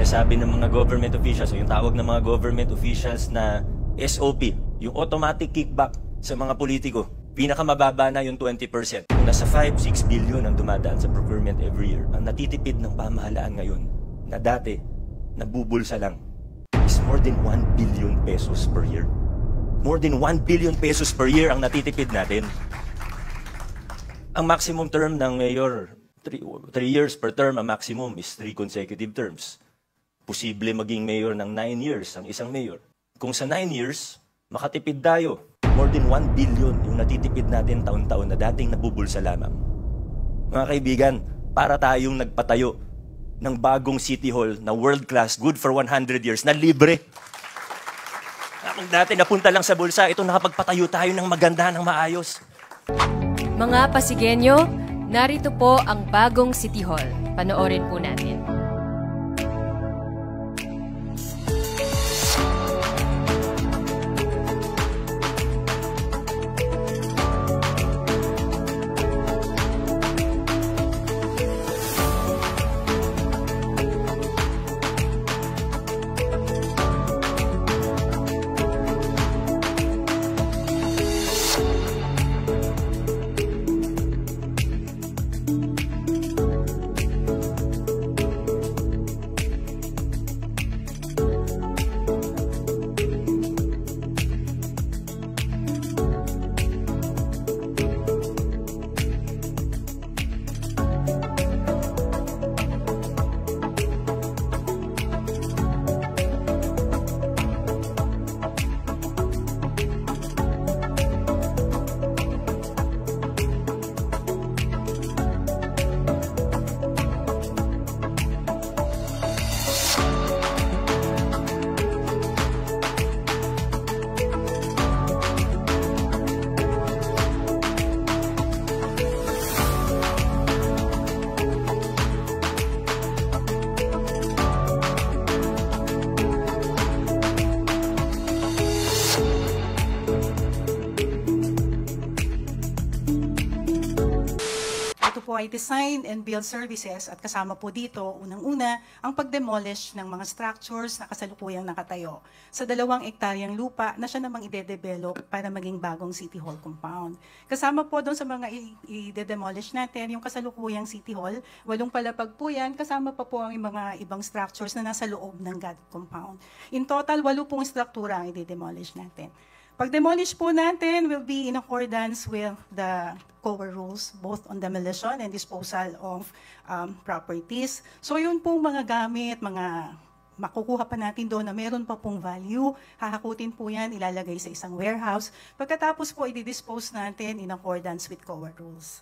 sinasabi ng mga government officials, o yung tawag ng mga government officials na SOP, yung automatic kickback sa mga politiko, pinakamababa na yung 20%. Kung nasa 5-6 billion ang dumadaan sa procurement every year, ang natitipid ng pamahalaan ngayon, na dati, nabubulsa lang, is more than 1 billion pesos per year. More than 1 billion pesos per year ang natitipid natin. Ang maximum term ng mayor, 3 years per term, ang maximum is 3 consecutive terms. Posible maging mayor ng 9 years ang isang mayor. Kung sa 9 years, makatipid tayo. More than 1 billion yung natitipid natin taon-taon na dating nabubulsa lamang. Mga kaibigan, para tayong nagpatayo ng bagong City Hall na world-class, good for 100 years, na libre. Kung dati napunta lang sa bulsa, ito nakapagpatayo tayo ng maganda, ng maayos. Mga Pasigueño, narito po ang bagong City Hall. Panoorin po natin. Po ay design and build services at kasama po dito, unang-una, ang pag-demolish ng mga structures na kasalukuyang nakatayo sa 2 hektaryang lupa na siya namang ide-develop para maging bagong City Hall compound. Kasama po doon sa mga i-demolish natin, yung kasalukuyang City Hall, 8 palapag po yan, kasama pa po ang mga ibang structures na nasa loob ng GAD compound. In total, 8 pong struktura ang i-demolish natin. Pag-demolish po natin will be in accordance with the COA rules, both on demolition and disposal of properties. So yun pong mga gamit, mga makukuha pa natin doon na meron pa pong value, hahakutin po yan, ilalagay sa isang warehouse. Pagkatapos po, i-dispose natin in accordance with COA rules.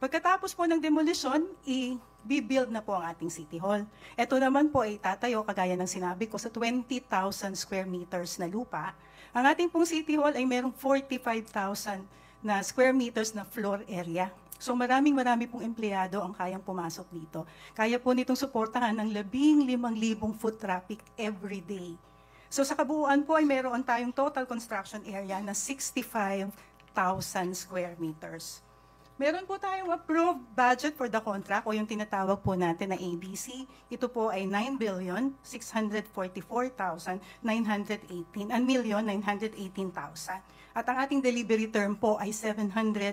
Pagkatapos po ng demolition, i-build na po ang ating City Hall. Ito naman po ay tatayo, kagaya ng sinabi ko, sa 20,000 square meters na lupa. Ang ating pong City Hall ay merong 45,000 na square meters na floor area. So marami pong empleyado ang kayang pumasok dito. Kaya po nitong suportahan ng 15,000 foot traffic every day. So sa kabuuan po ay meron tayong total construction area na 65,000 square meters. Meron po tayong approved budget for the contract o yung tinatawag po natin na ABC. Ito po ay 9,644,918. At ang ating delivery term po ay 720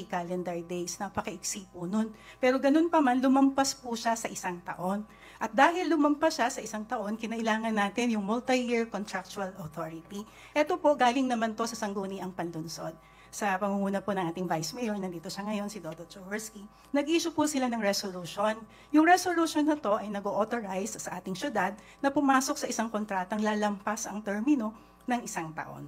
calendar days. Napaka-iksi po nun. Pero ganun pa man, lumampas po siya sa 1 taon. At dahil lumampas siya sa 1 taon, kinailangan natin yung multi-year contractual authority. Ito po, galing naman to sa Sangguniang Panlunsod. Sa pangunguna po ng ating Vice Mayor, nandito siya ngayon, si Dodot Jaworski, nag-issue po sila ng resolution. Yung resolution na to ay nag-authorize sa ating syudad na pumasok sa isang kontratang lalampas ang termino ng 1 taon.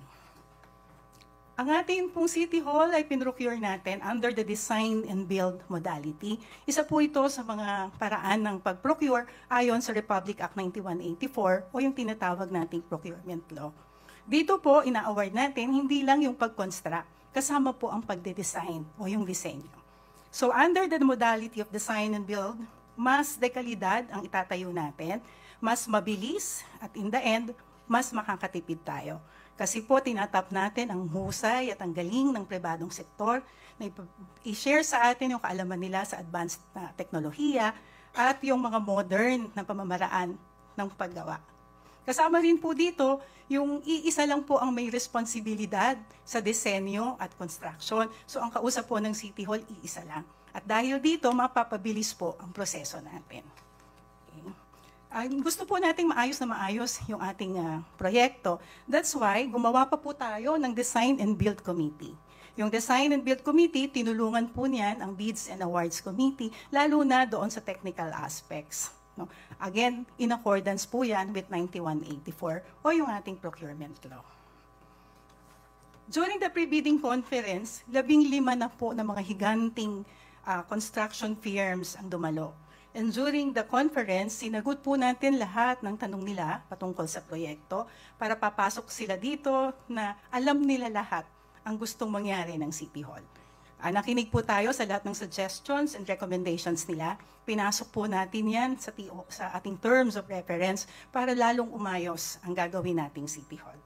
Ang ating pong City Hall ay pinrocure natin under the design and build modality. Isa po ito sa mga paraan ng pag-procure ayon sa Republic Act 9184 o yung tinatawag nating procurement law. Dito po, ina-award natin hindi lang yung pag-construct, kasama po ang pagde-design o yung disenyo. So under the modality of design and build, mas dekalidad ang itatayo natin, mas mabilis at in the end, mas makakatipid tayo. Kasi po tinatap natin ang husay at ang galing ng pribadong sektor na i-share sa atin yung kaalaman nila sa advanced na teknolohiya at yung mga modern na pamamaraan ng paggawa. Kasama rin po dito, yung iisa lang po ang may responsibilidad sa disenyo at construction. So ang kausap po ng City Hall, iisa lang. At dahil dito, mapapabilis po ang proseso natin. Gusto po nating maayos yung ating proyekto. That's why gumawa pa po tayo ng Design and Build Committee. Yung Design and Build Committee, tinulungan po niyan ang Bids and Awards Committee, lalo na doon sa technical aspects. No? Again, in accordance po yan with 9184 o yung ating procurement law. During the pre-bidding conference, 15 na po ng mga higanting construction firms ang dumalo. And during the conference, sinagot po natin lahat ng tanong nila patungkol sa proyekto para papasok sila dito na alam nila lahat ang gustong mangyari ng City Hall. Nakinig po tayo sa lahat ng suggestions and recommendations nila. Pinasok po natin yan sa ating terms of reference para lalong umayos ang gagawin nating City Hall.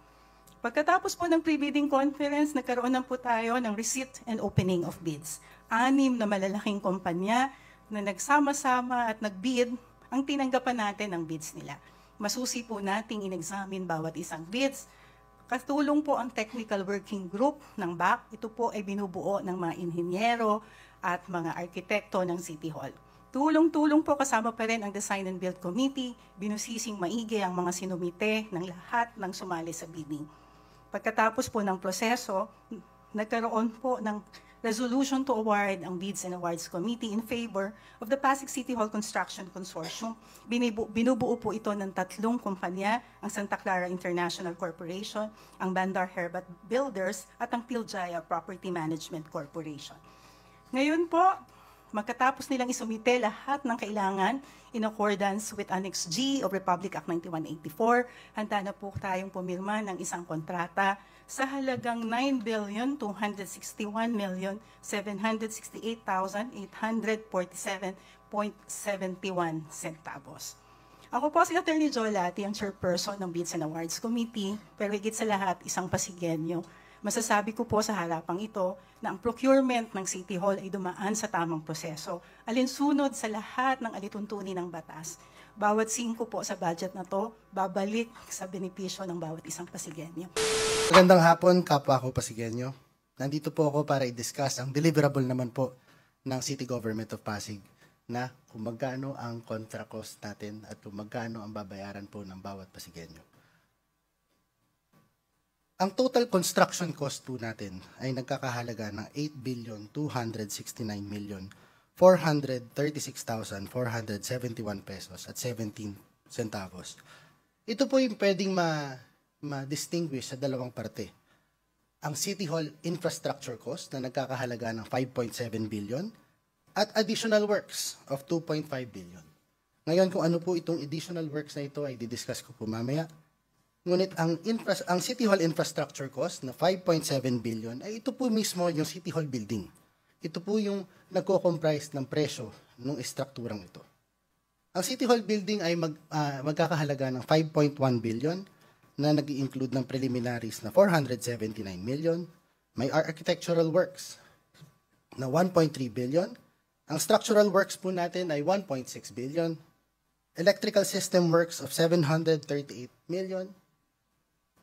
Pagkatapos po ng pre-bidding conference, nagkaroon na po tayo ng receipt and opening of bids. 6 na malalaking kumpanya na nagsama-sama at nag-bid, ang tinanggapan natin ang bids nila. Masusi po nating in-examine bawat isang bids. Katulong po ang Technical Working Group ng BAC. Ito po ay binubuo ng mga inhinyero at mga arkitekto ng City Hall. Tulong-tulong po kasama pa rin ang Design and Build Committee. Binusising maigi ang mga sinumite ng lahat ng sumali sa bidding. Pagkatapos po ng proseso, nagkaroon po ng resolution to award ang Bids and Awards Committee in favor of the Pasig City Hall Construction Consortium. Binubuo po ito ng 3 kumpanya, ang Santa Clara International Corporation, ang Bandar Herbat Builders, at ang Tiljaya Property Management Corporation. Ngayon po, magkatapos nilang isumite lahat ng kailangan in accordance with Annex G of Republic Act 9184, handa na po tayong pumirma ng isang kontrata sa halagang 9,261,768,847.71 centavos. Ako po si Attorney Jolati, ang chairperson ng Bids and Awards Committee, pero higit sa lahat, isang Pasigueño. Masasabi ko po sa harapang ito na ang procurement ng City Hall ay dumaan sa tamang proseso, alinsunod sa lahat ng alituntunin ng batas. Bawat 5 po sa budget na to, babalik sa benepisyo ng bawat isang Pasigueño. Magandang hapon, kapwa ko Pasigueño. Nandito po ako para i-discuss ang deliverable naman po ng City Government of Pasig na kung magkano ang contract cost natin at kung magkano ang babayaran po ng bawat Pasigueño. Ang total construction cost po natin ay nagkakahalaga ng 8,269,436,471 pesos at 17 centavos. Ito po yung pwedeng ma-distinguish sa dalawang parte. Ang City Hall infrastructure cost na nagkakahalaga ng 5.7 billion at additional works of 2.5 billion. Ngayon kung ano po itong additional works na ito ay didiscuss ko po mamaya. Ngunit ang City Hall infrastructure cost na 5.7 billion ay ito po mismo yung City Hall building. Ito po yung nagko-comprise ng presyo ng estrukturang ito. Ang City Hall building ay magkakahalaga ng 5.1 billion na nag-i-include ng preliminaries na 479 million. May architectural works na 1.3 billion. Ang structural works po natin ay 1.6 billion. Electrical system works of 738 million.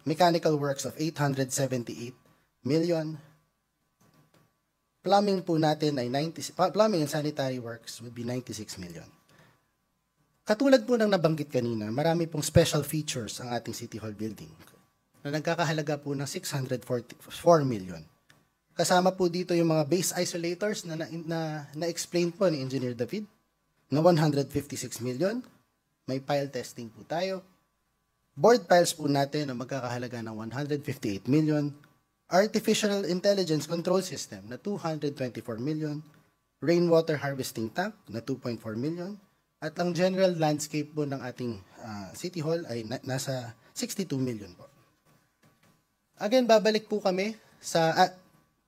Mechanical works of 878 million. Plumbing po natin ay plumbing and sanitary works would be 96 million. Katulad po ng nabanggit kanina, marami pong special features ang ating City Hall building na nagkakahalaga po ng 644 million. Kasama po dito yung mga base isolators na explain po ni Engineer David na 156 million. May pile testing po tayo. Board piles po natin na magkakahalaga ng 158 million. Artificial Intelligence Control System na 224 million, rainwater harvesting tank na 2.4 million, at ang general landscape po ng ating City Hall ay nasa 62 million po. Again, babalik po kami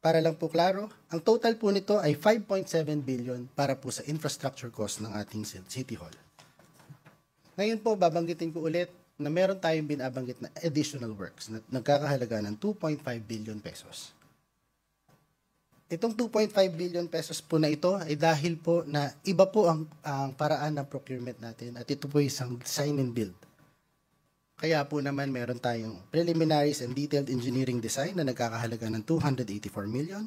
para lang po klaro, ang total po nito ay 5.7 billion para po sa infrastructure cost ng ating City Hall. Ngayon po, babanggitin ko ulit na meron tayong binabanggit na additional works na nagkakahalaga ng 2.5 billion pesos. Itong 2.5 billion pesos po na ito ay dahil po na iba po ang paraan ng procurement natin at ito po isang design and build. Kaya po naman meron tayong preliminaries and detailed engineering design na nagkakahalaga ng 284 million.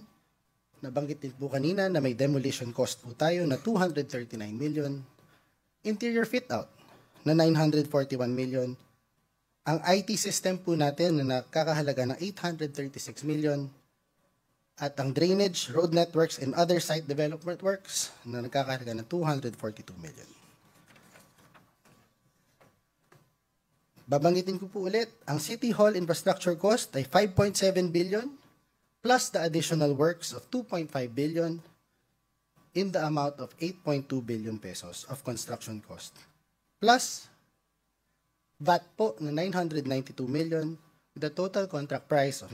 Nabanggit din po kanina na may demolition cost po tayo na 239 million. Interior fit-out na 941 million. Ang IT system po natin na nakakahalaga ng 836 million. At ang drainage, road networks, and other site development works na nagkakahalaga ng 242 million. Babanggitin ko po ulit, ang City Hall infrastructure cost ay 5.7 billion plus the additional works of 2.5 billion in the amount of 8.2 billion pesos of construction cost. Plus, VAT po na 992 million with a total contract price of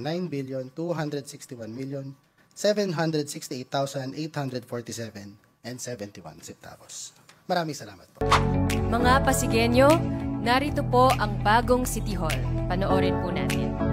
9,261,768,847 and 71 centavos. Maraming salamat po. Mga Pasigenyo, narito po ang bagong City Hall. Panoorin po natin.